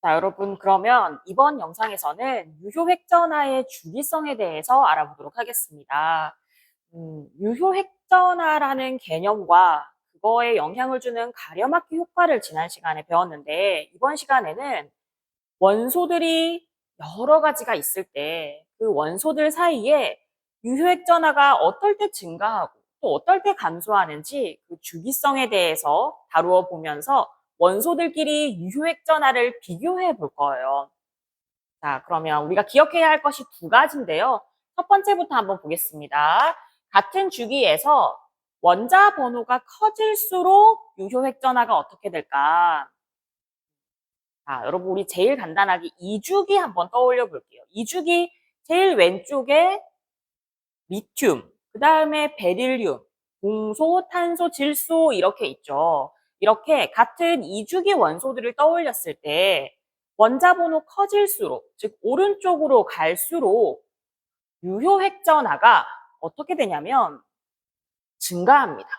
자, 여러분, 그러면 이번 영상에서는 유효획전화의 주기성에 대해서 알아보도록 하겠습니다. 유효획전화라는 개념과 그거에 영향을 주는 가려막기 효과를 지난 시간에 배웠는데, 이번 시간에는 원소들이 여러 가지가 있을 때 그 원소들 사이에 유효획전화가 어떨 때 증가하고 또 어떨 때 감소하는지 그 주기성에 대해서 다루어 보면서 원소들끼리 유효획전화를 비교해 볼 거예요. 자, 그러면 우리가 기억해야 할 것이 두 가지인데요. 첫 번째부터 한번 보겠습니다. 같은 주기에서 원자 번호가 커질수록 유효획전화가 어떻게 될까? 자, 여러분 우리 제일 간단하게 2주기 한번 떠올려 볼게요. 2주기 제일 왼쪽에 리튬, 그 다음에 베릴륨, 동소, 탄소, 질소 이렇게 있죠. 이렇게 같은 2주기 원소들을 떠올렸을 때 원자 번호 커질수록, 즉 오른쪽으로 갈수록 유효획전화가 어떻게 되냐면 증가합니다.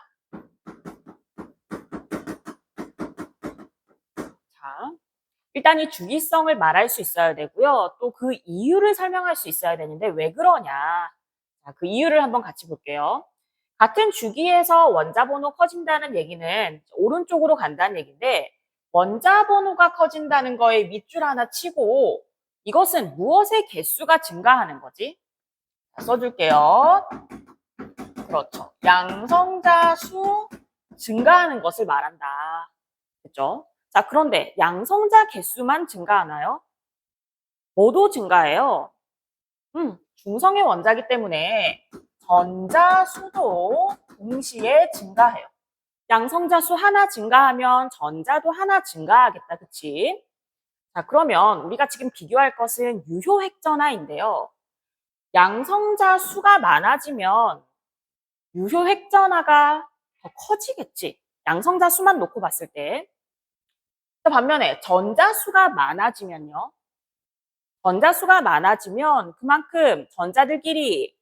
자, 일단 이 주기성을 말할 수 있어야 되고요. 또 그 이유를 설명할 수 있어야 되는데 왜 그러냐. 자, 그 이유를 한번 같이 볼게요. 같은 주기에서 원자 번호 커진다는 얘기는 오른쪽으로 간다는 얘기인데 원자 번호가 커진다는 거에 밑줄 하나 치고 이것은 무엇의 개수가 증가하는 거지? 자, 써줄게요. 그렇죠. 양성자 수 증가하는 것을 말한다. 그렇죠? 자, 그런데 양성자 개수만 증가하나요? 뭐도 증가해요. 중성의 원자이기 때문에 전자 수도 동시에 증가해요. 양성자 수 하나 증가하면 전자도 하나 증가하겠다, 그치? 자, 그러면 우리가 지금 비교할 것은 유효획전화인데요. 양성자 수가 많아지면 유효획전화가 더 커지겠지. 양성자 수만 놓고 봤을 때. 반면에 전자수가 많아지면요. 전자수가 많아지면 그만큼 전자들끼리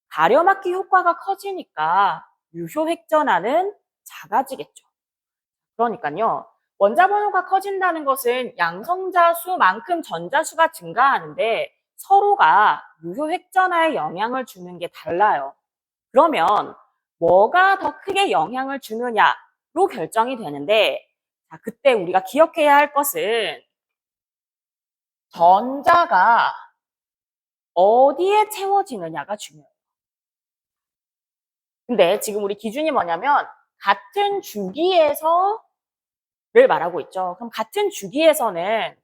가려막기 효과가 커지니까 유효획전화는 작아지겠죠. 그러니까요. 원자 번호가 커진다는 것은 양성자 수만큼 전자수가 증가하는데 서로가 유효획전화에 영향을 주는 게 달라요. 그러면 뭐가 더 크게 영향을 주느냐로 결정이 되는데 자, 그때 우리가 기억해야 할 것은 전자가 어디에 채워지느냐가 중요해요. 근데 지금 우리 기준이 뭐냐면 같은 주기에서를 말하고 있죠. 그럼 같은 주기에서는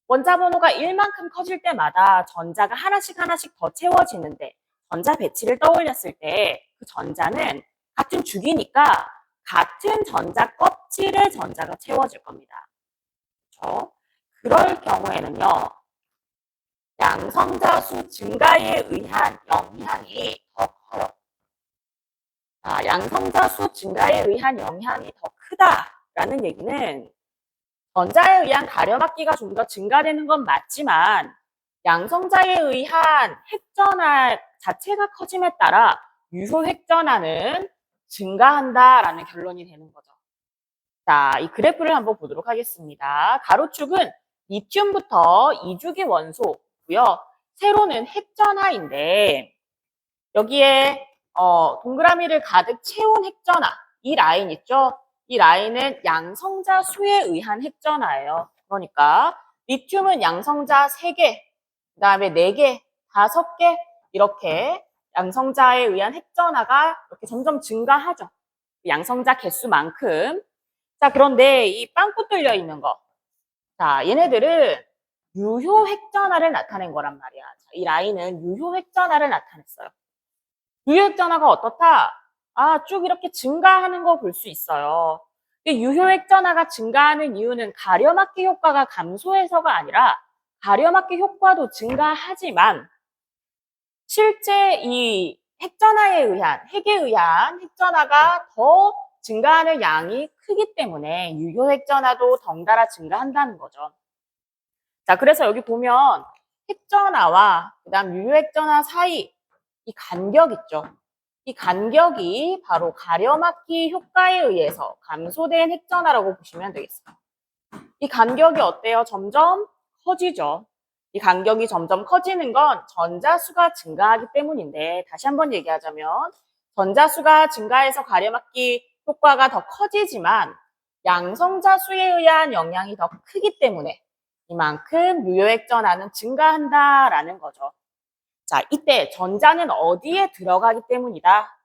원자 번호가 1만큼 커질 때마다 전자가 하나씩 더 채워지는데 전자 배치를 떠올렸을 때 그 전자는 같은 주기니까 같은 전자 껍질의 전자가 채워질 겁니다. 그렇죠? 그럴 경우에는요. 양성자 수 증가에 의한 영향이 더 커요. 자, 양성자 수 증가에 의한 영향이 더 크다라는 얘기는 전자에 의한 가려막기가 좀 더 증가되는 건 맞지만 양성자에 의한 핵전화 자체가 커짐에 따라 유효 핵전화는 증가한다라는 결론이 되는 거죠. 자, 이 그래프를 한번 보도록 하겠습니다. 가로축은 리튬부터 2주기 원소고요. 세로는 핵전화인데 여기에 동그라미를 가득 채운 핵전화, 이 라인 있죠? 이 라인은 양성자 수에 의한 핵전화예요. 그러니까 리튬은 양성자 3개, 그 다음에 4개, 5개 이렇게 양성자에 의한 핵전화가 이렇게 점점 증가하죠. 양성자 개수만큼. 자, 그런데 이 빵꾸 뚫려 있는 거. 자, 얘네들은 유효 핵전화를 나타낸 거란 말이야. 자, 이 라인은 유효 핵전화를 나타냈어요. 유효 핵전화가 어떻다? 아, 쭉 이렇게 증가하는 거 볼 수 있어요. 유효 핵전화가 증가하는 이유는 가려막기 효과가 감소해서가 아니라 가려막기 효과도 증가하지만 실제 이 핵전화에 의한, 핵에 의한 핵전화가 더 증가하는 양이 크기 때문에 유효 핵전화도 덩달아 증가한다는 거죠. 자, 그래서 여기 보면 핵전화와 그다음 유효 핵전화 사이 이 간격 있죠. 이 간격이 바로 가려막기 효과에 의해서 감소된 핵전화라고 보시면 되겠어요. 이 간격이 어때요? 점점 커지죠. 이 간격이 점점 커지는 건 전자수가 증가하기 때문인데, 다시 한번 얘기하자면 전자수가 증가해서 가려막기 효과가 더 커지지만 양성자 수에 의한 영향이 더 크기 때문에 이만큼 유효액전하는 증가한다라는 거죠. 자, 이때 전자는 어디에 들어가기 때문이다?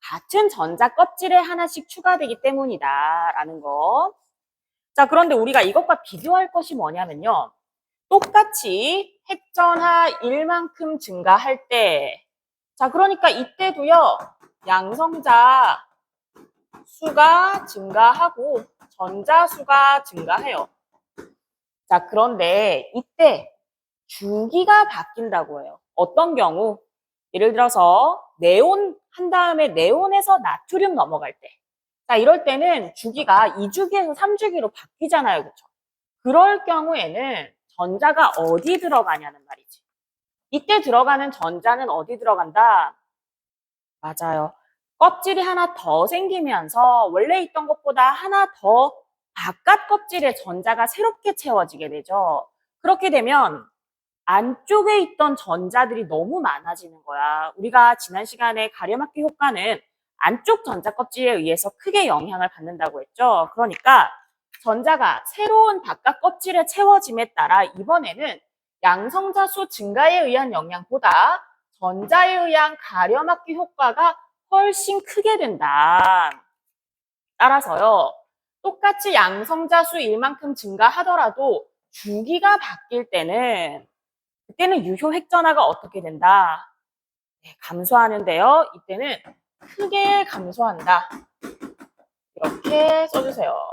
같은 전자 껍질에 하나씩 추가되기 때문이다라는 거. 자, 그런데 우리가 이것과 비교할 것이 뭐냐면요. 똑같이 핵전하 1만큼 증가할 때, 자, 그러니까 이때도요, 양성자 수가 증가하고 전자 수가 증가해요. 자, 그런데 이때 주기가 바뀐다고 해요. 어떤 경우? 예를 들어서 네온 한 다음에 네온에서 나트륨 넘어갈 때. 자, 이럴 때는 주기가 2주기에서 3주기로 바뀌잖아요. 그렇죠? 그럴 경우에는 전자가 어디 들어가냐는 말이지. 이때 들어가는 전자는 어디 들어간다? 맞아요. 껍질이 하나 더 생기면서 원래 있던 것보다 하나 더 바깥 껍질에 전자가 새롭게 채워지게 되죠. 그렇게 되면 안쪽에 있던 전자들이 너무 많아지는 거야. 우리가 지난 시간에 가려막기 효과는 안쪽 전자 껍질에 의해서 크게 영향을 받는다고 했죠. 그러니까 전자가 새로운 바깥 껍질에 채워짐에 따라 이번에는 양성자 수 증가에 의한 영향보다 전자에 의한 가려막기 효과가 훨씬 크게 된다. 따라서요, 똑같이 양성자 수 1만큼 증가하더라도 주기가 바뀔 때는 그때는 유효 핵전하가 어떻게 된다? 네, 감소하는데요. 이때는 크게 감소한다. 이렇게 써주세요.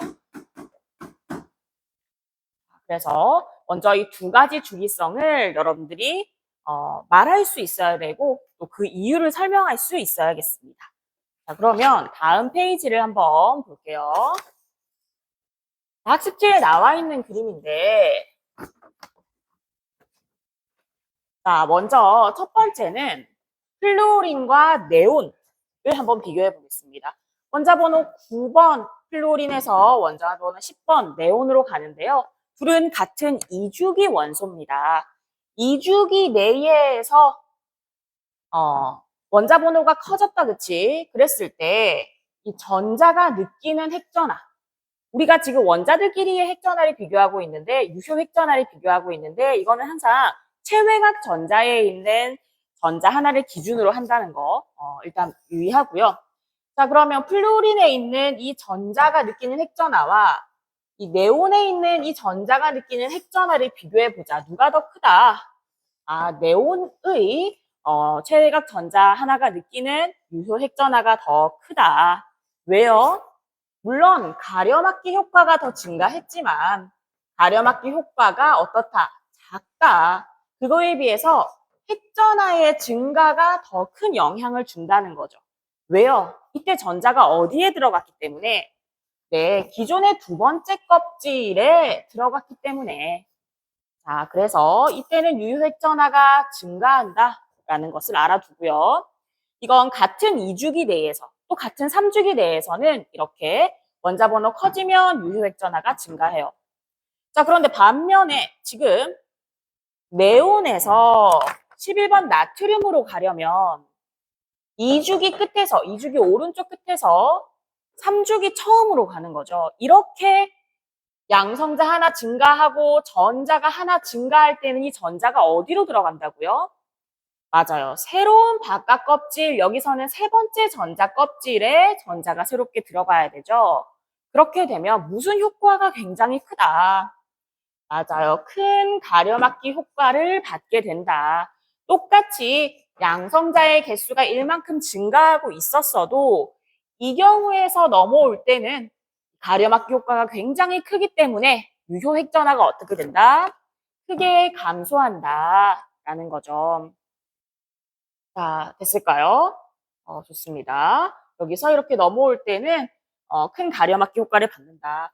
그래서 먼저 이 두 가지 주기성을 여러분들이 말할 수 있어야 되고 또 그 이유를 설명할 수 있어야겠습니다. 자, 그러면 다음 페이지를 한번 볼게요. 학습지에 나와 있는 그림인데, 자, 먼저 첫 번째는 플루오린과 네온을 한번 비교해 보겠습니다. 원자번호 9번 플루오린에서 원자번호 10번 네온으로 가는데요. 둘은 같은 2주기 원소입니다. 2주기 내에서 원자번호가 커졌다, 그치? 그랬을 때 이 전자가 느끼는 핵전하, 우리가 지금 원자들끼리의 핵전하를 비교하고 있는데, 유효 핵전하를 비교하고 있는데, 이거는 항상 체외각 전자에 있는 전자 하나를 기준으로 한다는 거 일단 유의하고요. 자, 그러면 플루오린에 있는 이 전자가 느끼는 핵전하와 이 네온에 있는 이 전자가 느끼는 핵전하를 비교해 보자. 누가 더 크다? 아, 네온의 체외각 전자 하나가 느끼는 유효 핵전하가 더 크다. 왜요? 물론 가려막기 효과가 더 증가했지만 가려막기 효과가 어떻다? 작다. 그거에 비해서 핵전하의 증가가 더 큰 영향을 준다는 거죠. 왜요? 이때 전자가 어디에 들어갔기 때문에? 네, 기존의 두 번째 껍질에 들어갔기 때문에. 자, 그래서 이때는 유효핵전하가 증가한다라는 것을 알아두고요. 이건 같은 2주기 내에서 또 같은 3주기 내에서는 이렇게 원자번호 커지면 유효액전하가 증가해요. 자, 그런데 반면에 지금 네온에서 11번 나트륨으로 가려면 2주기 끝에서, 2주기 오른쪽 끝에서 3주기 처음으로 가는 거죠. 이렇게 양성자 하나 증가하고 전자가 하나 증가할 때는 이 전자가 어디로 들어간다고요? 맞아요. 새로운 바깥 껍질, 여기서는 세 번째 전자 껍질에 전자가 새롭게 들어가야 되죠. 그렇게 되면 무슨 효과가 굉장히 크다. 맞아요. 큰 가려막기 효과를 받게 된다. 똑같이 양성자의 개수가 1만큼 증가하고 있었어도 이 경우에서 넘어올 때는 가려막기 효과가 굉장히 크기 때문에 유효 핵전하가 어떻게 된다? 크게 감소한다. 라는 거죠. 자, 됐을까요? 좋습니다. 여기서 이렇게 넘어올 때는 큰 가려막기 효과를 받는다.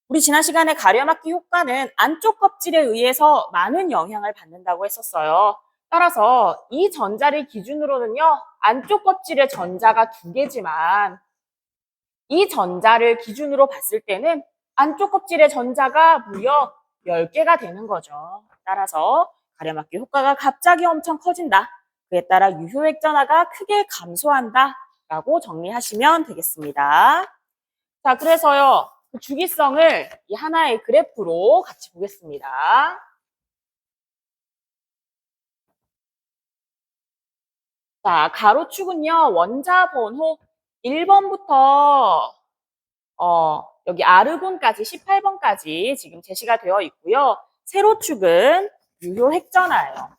우리 지난 시간에 가려막기 효과는 안쪽 껍질에 의해서 많은 영향을 받는다고 했었어요. 따라서 이 전자를 기준으로는요, 안쪽 껍질에 전자가 2개지만 이 전자를 기준으로 봤을 때는 안쪽 껍질의 전자가 무려 10개가 되는 거죠. 따라서 가려막기 효과가 갑자기 엄청 커진다. 그에 따라 유효액전화가 크게 감소한다. 라고 정리하시면 되겠습니다. 자, 그래서요, 그 주기성을 이 하나의 그래프로 같이 보겠습니다. 자, 가로축은요, 원자 번호 1번부터 여기 아르곤까지 18번까지 지금 제시가 되어 있고요. 세로축은 유효핵전화예요.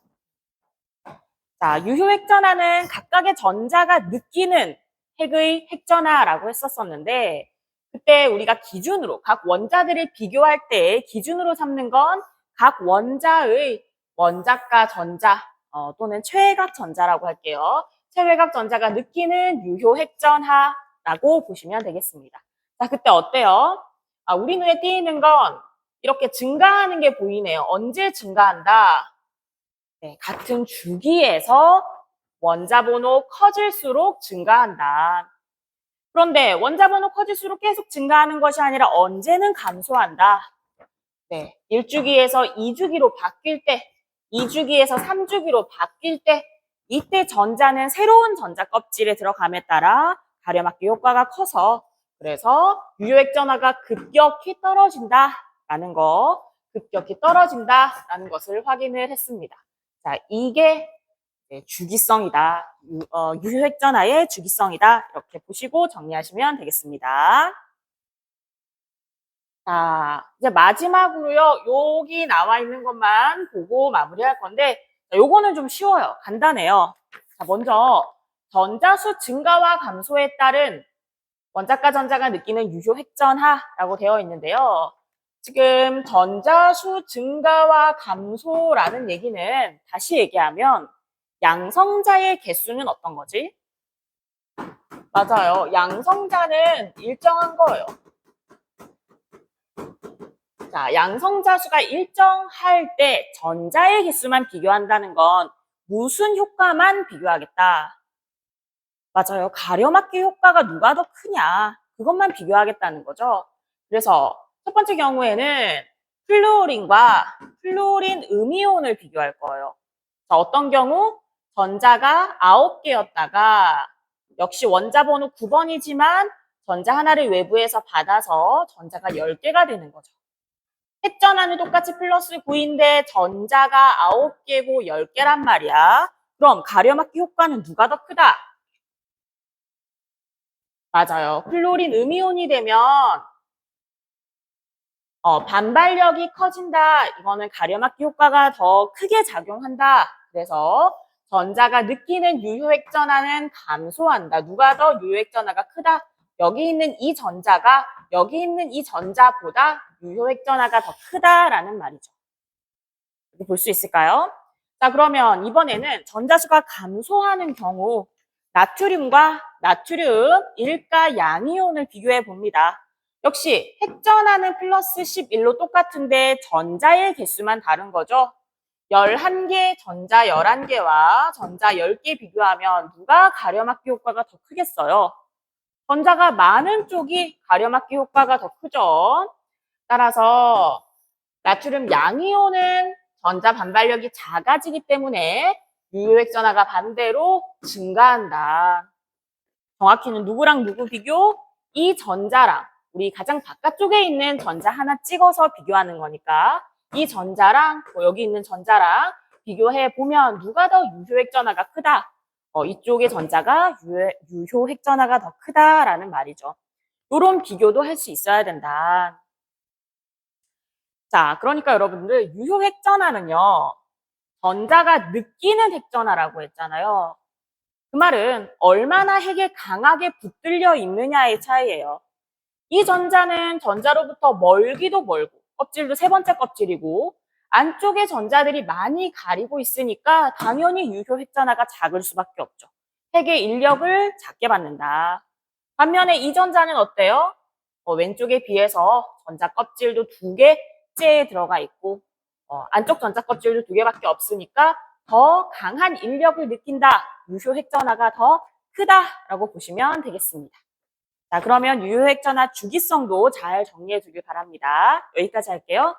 자, 유효핵전화는 각각의 전자가 느끼는 핵의 핵전화라고 했었었는데 그때 우리가 기준으로 각 원자들을 비교할 때 기준으로 삼는 건 각 원자의 원자가 전자 또는 최외각 전자라고 할게요. 최외각 전자가 느끼는 유효핵전화라고 보시면 되겠습니다. 자, 그때 어때요? 우리 눈에 띄는 건 이렇게 증가하는 게 보이네요. 언제 증가한다? 네, 같은 주기에서 원자 번호 커질수록 증가한다. 그런데 원자 번호 커질수록 계속 증가하는 것이 아니라 언제는 감소한다. 네, 1주기에서 2주기로 바뀔 때, 2주기에서 3주기로 바뀔 때, 이때 전자는 새로운 전자 껍질에 들어감에 따라 가려막기 효과가 커서 그래서 유효액전화가 급격히 떨어진다라는 거, 급격히 떨어진다라는 것을 확인을 했습니다. 자, 이게 주기성이다. 유효액전화의 주기성이다. 이렇게 보시고 정리하시면 되겠습니다. 자, 이제 마지막으로요. 여기 나와 있는 것만 보고 마무리할 건데 요거는 좀 쉬워요. 간단해요. 자, 먼저 전자수 증가와 감소에 따른 원자과 전자가 느끼는 유효핵전하라고 되어 있는데요. 지금 전자수 증가와 감소라는 얘기는 다시 얘기하면 양성자의 개수는 어떤 거지? 맞아요. 양성자는 일정한 거예요. 자, 양성자 수가 일정할 때 전자의 개수만 비교한다는 건 무슨 효과만 비교하겠다? 맞아요. 가려막기 효과가 누가 더 크냐? 그것만 비교하겠다는 거죠. 그래서 첫 번째 경우에는 플루오린과 플루오린 음이온을 비교할 거예요. 자, 어떤 경우? 전자가 9개였다가 역시 원자 번호 9번이지만 전자 하나를 외부에서 받아서 전자가 10개가 되는 거죠. 핵전화는 똑같이 플러스 9인데 전자가 9개고 10개란 말이야. 그럼 가려막기 효과는 누가 더 크다? 맞아요. 플로린 음이온이 되면 반발력이 커진다. 이거는 가려막기 효과가 더 크게 작용한다. 그래서 전자가 느끼는 유효핵전화는 감소한다. 누가 더 유효핵전화가 크다? 여기 있는 이 전자가 여기 있는 이 전자보다 유효핵전화가 더 크다라는 말이죠. 이렇게 볼 수 있을까요? 자, 그러면 이번에는 전자수가 감소하는 경우 나트륨과 나트륨 일가 양이온을 비교해 봅니다. 역시 핵전하는 플러스 11로 똑같은데 전자의 개수만 다른 거죠. 11개 전자 11개와 전자 10개 비교하면 누가 가려막기 효과가 더 크겠어요? 전자가 많은 쪽이 가려막기 효과가 더 크죠. 따라서 나트륨 양이온은 전자 반발력이 작아지기 때문에 유효액전화가 반대로 증가한다. 정확히는 누구랑 누구 비교? 이 전자랑 우리 가장 바깥쪽에 있는 전자 하나 찍어서 비교하는 거니까 이 전자랑 여기 있는 전자랑 비교해 보면 누가 더 유효액전화가 크다? 이쪽의 전자가 유효액전화가 더 크다라는 말이죠. 이런 비교도 할 수 있어야 된다. 자, 그러니까 여러분들 유효핵전화는요. 전자가 느끼는 핵전화라고 했잖아요. 그 말은 얼마나 핵에 강하게 붙들려 있느냐의 차이예요. 이 전자는 전자로부터 멀기도 멀고 껍질도 세 번째 껍질이고 안쪽에 전자들이 많이 가리고 있으니까 당연히 유효핵전화가 작을 수밖에 없죠. 핵의 인력을 작게 받는다. 반면에 이 전자는 어때요? 왼쪽에 비해서 전자 껍질도 2개째 들어가 있고 안쪽 전자 껍질도 2개밖에 없으니까 더 강한 인력을 느낀다. 유효핵전화가 더 크다라고 보시면 되겠습니다. 자, 그러면 유효핵전화 주기성도 잘 정리해 두길 바랍니다. 여기까지 할게요.